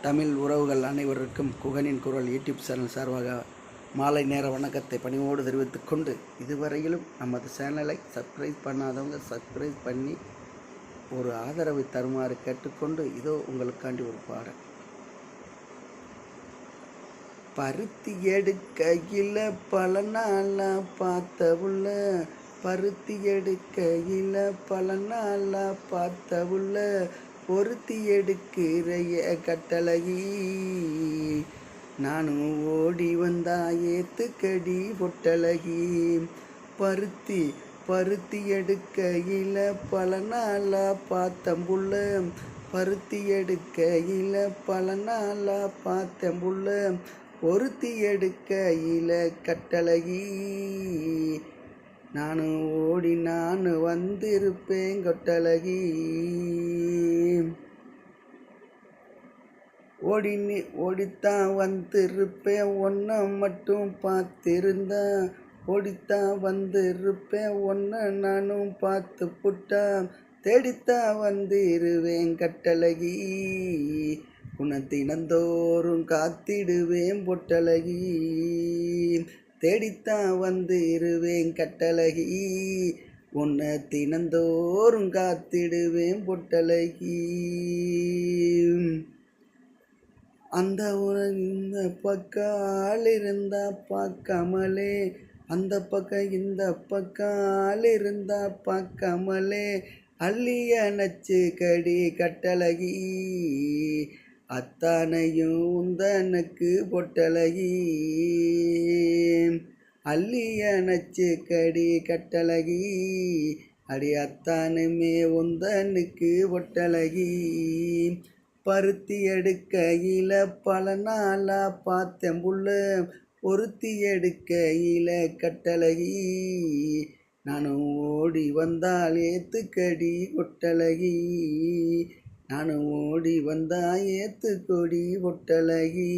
தமிழ் உறவுகள் அனைவருக்கும் குகனின் குரல் யூடியூப் சேனல் சார்பாக மாலை நேர வணக்கத்தை பணிவோடு தெரிவித்துக் கொண்டு, இதுவரையிலும் நமது சேனலை சப்ஸ்கிரைப் பண்ணாதவங்க சப்ஸ்கிரைப் பண்ணி ஒரு ஆதரவை தருமாறு கேட்டுக்கொண்டு, இதோ உங்களுக்காண்டி ஒரு பாடல். பருத்தி எடுக்கையில் பல நாளா பார்த்தவுள்ள, பருத்தி எடுக்கையில் பல நாளா பார்த்தவுள்ள, பொருத்தி எடுக்கிறைய கட்டழகி, நானும் ஓடி வந்தா ஏத்துக்கடி பொட்டழகி. பருத்தி எடுக்கையில் பல நாளா பார்த்தம்புள்ள, பருத்தி எடுக்கையில் பல நாளா பார்த்தம்புள்ள, பொருத்தி எடுக்கையில் கட்டழகி, நானும் ஓடி வந்திருப்பேன் கொட்டழகி. ஓடித்தான் வந்திருப்பேன் ஒன்றை மட்டும் பார்த்திருந்தா, ஓடித்தான் வந்திருப்பேன் ஒன்றை நானும் பார்த்து புட்டா, தேடித்தான் வந்திருவேன் கட்டழகி, உன்னை தினந்தோறும் காத்திடுவேன் பொட்டழகி. தேடித்தான் வந்திருவேன் கட்டழகி, உன்னை தினந்தோறும் காத்திடுவேன் பொட்டழகி. அந்த இந்த பக்கம் ஆள் இருந்தா பார்க்காமலே, அந்த பக்கம் இந்த பக்கம் ஆள் இருந்தா பார்க்காமலே, அள்ளிய நச்சு கடி கட்டழகி, அத்தானையும் உந்தனுக்கு பொட்டழகி. அள்ளிய நச்சு கடி கட்டழகி, அடி அத்தானுமே உந்தனுக்கு பொட்டழகி. பருத்தி எடுக்கையில் பல நாளா பார்த்தேன் புள்ள, பொருத்தி எடுக்கையில் கட்டழகி, நானும் ஓடி வந்தால் ஏத்துக்கடி பொட்டழகி, நானும் ஓடி வந்தா ஏத்துக்கொடி பொட்டழகி.